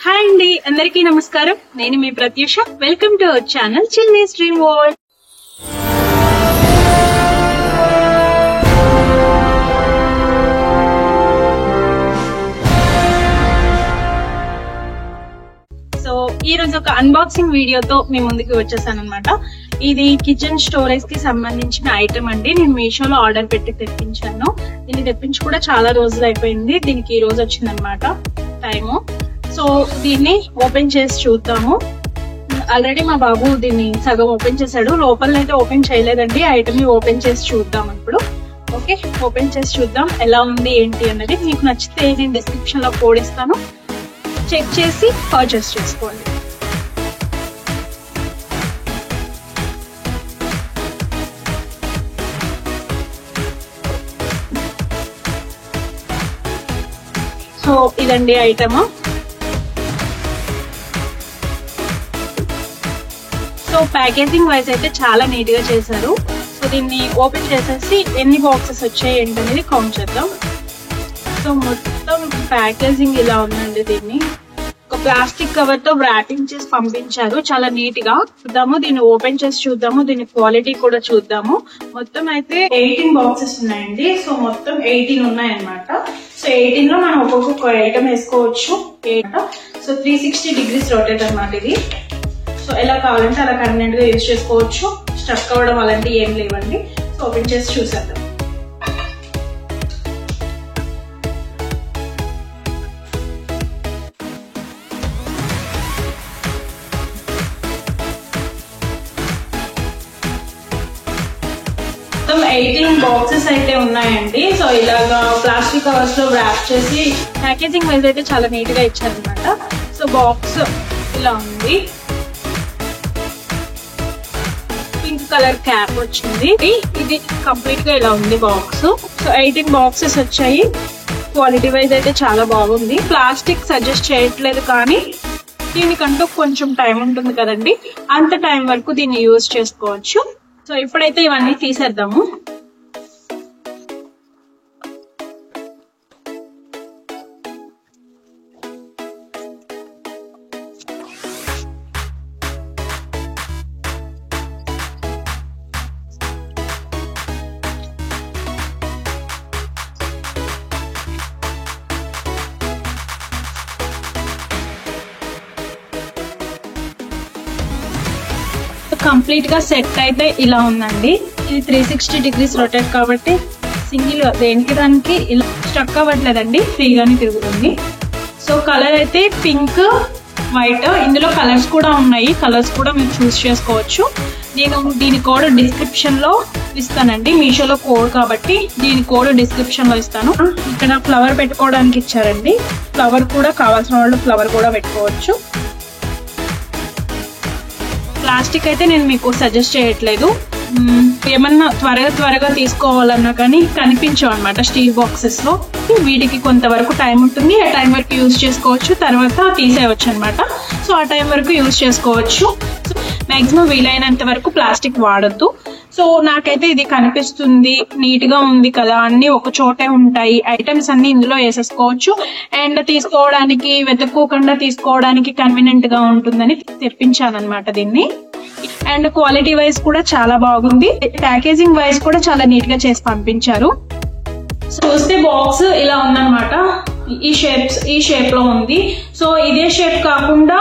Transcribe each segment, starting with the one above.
Hi అండి, అందరికీ నమస్కారం. నేను మీ Pratyusha. Welcome to our channel Chinni's dream world. So ఈ రోజు ఒక అన్బాక్సింగ్ వీడియోతో మీ ముందుకు వచ్చేసాను అనమాట. ఇది కిచెన్ స్టోరేజ్ కి సంబంధించిన ఐటమ్ అండి. నేను మీషోలో ఆర్డర్ పెట్టి తెప్పించాను. దీన్ని తెప్పించి కూడా చాలా రోజులు అయిపోయింది. దీనికి ఈ రోజు వచ్చింది అనమాట టైము. సో దీన్ని ఓపెన్ చేసి చూద్దాము. ఆల్రెడీ మా బాబు దీన్ని సగం ఓపెన్ చేశాడు. లోపల అయితే ఓపెన్ చేయలేదండి. ఐటమ్ ని ఓపెన్ చేసి చూద్దాం ఇప్పుడు. ఓకే, ఓపెన్ చేసి చూద్దాం ఎలా ఉంది ఏంటి అన్నది. మీకు నచ్చితే నేను డిస్క్రిప్షన్ లో కోడ్ ఇస్తాను, చెక్ చేసి పర్చేస్ చేసుకోండి. సో ఇదండి ఐటమ్. సో ప్యాకేజింగ్ వైజ్ అయితే చాలా నీట్ గా చేశారు. సో దీన్ని ఓపెన్ చేసేసి ఎన్ని బాక్సెస్ వచ్చాయి ఏంటనేది కౌంట్ చేద్దాం. సో మొత్తం ప్యాకేజింగ్ ఇలా ఉందండి. దీన్ని ఒక ప్లాస్టిక్ కవర్ తో ర్యాపింగ్ చేసి పంపించారు, చాలా నీట్ గా. చూద్దాము, దీన్ని ఓపెన్ చేసి చూద్దాము, దీని క్వాలిటీ కూడా చూద్దాము. మొత్తం అయితే 18 బాక్సెస్ ఉన్నాయండి. సో మొత్తం 18 ఉన్నాయన్నమాట. సో 18 లో మనం ఒక్కొక్క ఐటమ్ వేసుకోవచ్చు. సో 360 degrees రొటేట్ అన్నమాట ఇది. సో ఎలా కావాలంటే అలా కన్వీనియంట్ గా యూజ్ చేసుకోవచ్చు. స్టక్ అవ్వడం అలాంటివి ఏం లేవండి. సో ఓపెన్ చేసి చూసేద్దాం. మొత్తం 18 బాక్సెస్ అయితే ఉన్నాయండి. సో ఇలాగా ప్లాస్టిక్ కవర్స్ లో ర్యాప్ చేసి ప్యాకేజింగ్ వైజ్ అయితే చాలా నీట్ గా ఇచ్చారనమాట. సో బాక్స్ ఇలా ఉంది. పింక్ కలర్ క్యాప్ వచ్చింది. ఇది కంప్లీట్ గా ఇలా ఉంది బాక్స్. సో 18 బాక్సెస్ వచ్చాయి. క్వాలిటీ వైజ్ అయితే చాలా బాగుంది. ప్లాస్టిక్ సజెస్ట్ చేయట్లేదు, కానీ దీనికంటూ కొంచెం టైం ఉంటుంది కదండి, అంత టైం వరకు దీన్ని యూజ్ చేసుకోవచ్చు. సో ఇప్పుడైతే ఇవన్నీ తీసేద్దాము. కంప్లీట్ గా సెట్ అయితే ఇలా ఉందండి. ఇది 360 degrees రొటేట్ కాబట్టి సింగిల్ దేనికి దానికి ఇలా స్టక్ అవ్వట్లేదండి, ఫ్రీగానే తిరుగుతుంది. సో కలర్ అయితే పింక్, వైట్. ఇందులో కలర్స్ కూడా ఉన్నాయి. కలర్స్ కూడా మీరు చూస్ చేసుకోవచ్చు. నేను దీని కోడ్ డిస్క్రిప్షన్ లో ఇస్తానండి. మీషోలో కోడ్ కాబట్టి దీని కోడ్ డిస్క్రిప్షన్ లో ఇస్తాను. ఇక్కడ ఫ్లవర్ పెట్టుకోవడానికి ఇచ్చారండి. ఫ్లవర్ కూడా కావాల్సిన వాళ్ళు ఫ్లవర్ కూడా పెట్టుకోవచ్చు. ప్లాస్టిక్ అయితే నేను మీకు సజెస్ట్ చేయట్లేదు. ఏమన్నా త్వరగా తీసుకోవాలన్నా కానీ కనిపించవు అనమాట స్టీల్ బాక్సెస్ లో. వీటికి కొంతవరకు టైం ఉంటుంది. ఆ టైం వరకు యూజ్ చేసుకోవచ్చు, తర్వాత తీసేయవచ్చు అనమాట. సో ఆ టైం వరకు యూజ్ చేసుకోవచ్చు. మాక్సిమం వీలైనంత వరకు ప్లాస్టిక్ వాడద్దు. సో నాకైతే ఇది కనిపిస్తుంది, నీట్ గా ఉంది కదా, అన్ని ఒక చోటే ఉంటాయి. ఐటమ్స్ అన్ని ఇందులో వేసేసుకోవచ్చు. అండ్ తీసుకోవడానికి, వెతుక్కోకుండా తీసుకోవడానికి కన్వీనియంట్ గా ఉంటుందని తెప్పించాను అనమాట దీన్ని. అండ్ క్వాలిటీ వైజ్ కూడా చాలా బాగుంది. ప్యాకేజింగ్ వైజ్ కూడా చాలా నీట్ గా చేసి పంపించారు. చూస్తే బాక్స్ ఇలా ఉందన్నమాట. ఈ షేప్ లో ఉంది. సో ఇదే షేప్ కాకుండా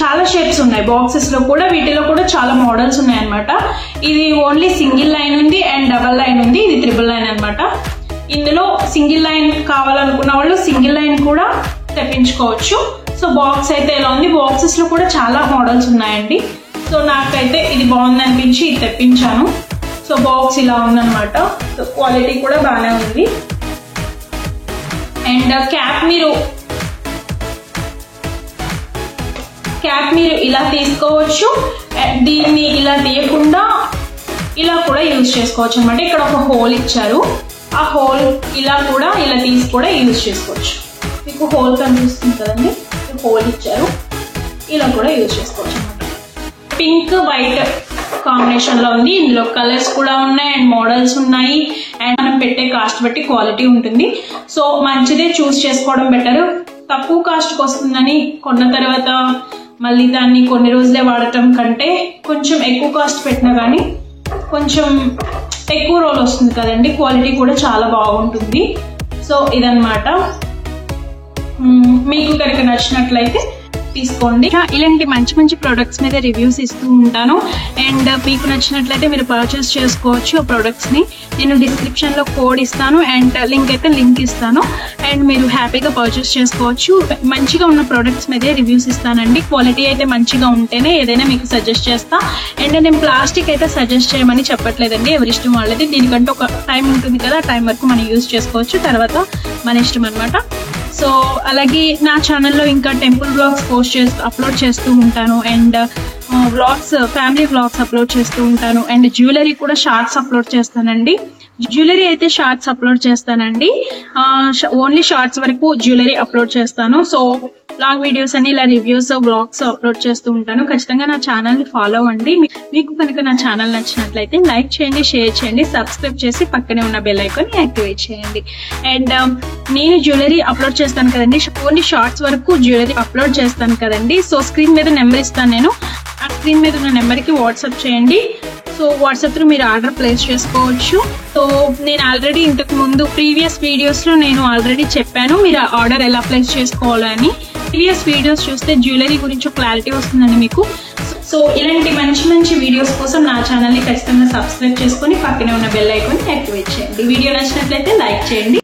చాలా షేప్స్ ఉన్నాయి బాక్సెస్ లో కూడా. వీటిలో కూడా చాలా మోడల్స్ ఉన్నాయి అనమాట. ఇది ఓన్లీ సింగిల్ లైన్ ఉంది అండ్ డబల్ లైన్ ఉంది. ఇది 3 లైన్ అనమాట. ఇందులో సింగిల్ లైన్ కావాలనుకున్న వాళ్ళు సింగిల్ లైన్ కూడా తెప్పించుకోవచ్చు. సో బాక్స్ అయితే ఇలా ఉంది. బాక్సెస్ లో కూడా చాలా మోడల్స్ ఉన్నాయండి. సో నాకైతే ఇది బాగుంది అనిపించి ఇది తెప్పించాను. సో బాక్స్ ఇలా ఉందన్నమాట. సో క్వాలిటీ కూడా బాగానే ఉంది. అండ్ క్యాప్ మీరు ఇలా తీసుకోవచ్చు. దీన్ని ఇలా తీయకుండా ఇలా కూడా యూజ్ చేసుకోవచ్చు అనమాట. ఇక్కడ ఒక హోల్ ఇచ్చారు. ఆ హోల్ ఇలా తీసి కూడా యూజ్ చేసుకోవచ్చు. మీకు హోల్ కనిపిస్తుంది కదండి, హోల్ ఇచ్చారు. ఇలా కూడా యూజ్ చేసుకోవచ్చు అనమాట. పింక్ వైట్ కాంబినేషన్ లో ఉంది. ఇందులో కలర్స్ కూడా ఉన్నాయి అండ్ మోడల్స్ ఉన్నాయి. అండ్ మనం పెట్టే కాస్ట్ బట్టి క్వాలిటీ ఉంటుంది. సో మంచిదే చూస్ చేసుకోవడం బెటర్. తక్కువ కాస్ట్కి వస్తుందని కొన్న తర్వాత మళ్ళీ దాన్ని కొన్ని రోజులే వాడటం కంటే కొంచెం ఎక్కువ కాస్ట్ పెట్టినా కానీ కొంచెం ఎక్కువ రోజులు వస్తుంది కదండి, క్వాలిటీ కూడా చాలా బాగుంటుంది. సో ఇదన్నమాట. మీకు కనుక నచ్చినట్లయితే తీసుకోండి. ఇలాంటి మంచి మంచి ప్రొడక్ట్స్ మీద రివ్యూస్ ఇస్తూ ఉంటాను. అండ్ మీకు నచ్చినట్లయితే మీరు పర్చేస్ చేసుకోవచ్చు. ఆ ప్రొడక్ట్స్ ని నేను డిస్క్రిప్షన్ లో కోడ్ ఇస్తాను అండ్ లింక్ ఇస్తాను. అండ్ మీరు హ్యాపీగా పర్చేస్ చేసుకోవచ్చు. మంచిగా ఉన్న ప్రొడక్ట్స్ మీదే రివ్యూస్ ఇస్తానండి. క్వాలిటీ అయితే మంచిగా ఉంటేనే ఏదైనా మీకు సజెస్ట్ చేస్తా. అండ్ నేను ప్లాస్టిక్ అయితే సజెస్ట్ చేయమని చెప్పట్లేదండి, ఎవరిష్టం వాళ్ళది. దీనికంటే ఒక టైం ఉంటుంది కదా, ఆ టైం వరకు మనం యూజ్ చేసుకోవచ్చు, తర్వాత మన ఇష్టం అనమాట. సో అలాగే నా ఛానల్లో ఇంకా టెంపుల్ వ్లాగ్స్ అప్లోడ్ చేస్తూ ఉంటాను. And vlogs, family vlogs upload చేస్తూ ఉంటాను. అండ్ జ్యువెలరీ కూడా షార్ట్స్ అప్లోడ్ చేస్తానండి. జ్యువెలరీ అయితే షార్ట్స్ అప్లోడ్ చేస్తానండి. ఓన్లీ షార్ట్స్ వరకు జ్యువెలరీ అప్లోడ్ చేస్తాను. సో లాంగ్ వీడియోస్ అని ఇలా రివ్యూస్, వ్లాగ్స్ అప్లోడ్ చేస్తూ ఉంటాను. ఖచ్చితంగా నా ఛానల్ ని ఫాలో అవ్వండి. మీకు కనుక నా ఛానల్ నచ్చినట్లయితే లైక్ చేయండి, షేర్ చేయండి, సబ్స్క్రైబ్ చేసి పక్కనే ఉన్న బెల్ ఐకాన్ ని యాక్టివేట్ చేయండి. అండ్ నేను జ్యువెలరీ అప్లోడ్ చేస్తాను కదండి, ఓన్లీ షార్ట్స్ వరకు జ్యువెలరీ అప్లోడ్ చేస్తాను కదండి. సో స్క్రీన్ మీద నెంబర్ ఇస్తాను నేను, ఆ స్క్రీన్ మీద ఉన్న నెంబర్ కి వాట్సాప్ చేయండి. సో వాట్సాప్ త్రూ మీరు ఆర్డర్ ప్లేస్ చేసుకోవచ్చు. సో నేను ఆల్రెడీ ఇంతకు ముందు ప్రీవియస్ వీడియోస్ లో నేను ఆల్రెడీ చెప్పాను మీరు ఆర్డర్ ఎలా ప్లేస్ చేసుకోవాలని. ప్రీవియస్ వీడియోస్ చూస్తే జ్యువెలరీ గురించి క్లారిటీ వస్తుందండి మీకు. సో ఇలాంటి మంచి మంచి వీడియోస్ కోసం నా ఛానల్ ని ఖచ్చితంగా సబ్స్క్రైబ్ చేసుకొని పక్కనే ఉన్న బెల్ ఐకాన్ యాక్టివేట్ చేయండి. వీడియో నచ్చినట్లయితే లైక్ చేయండి.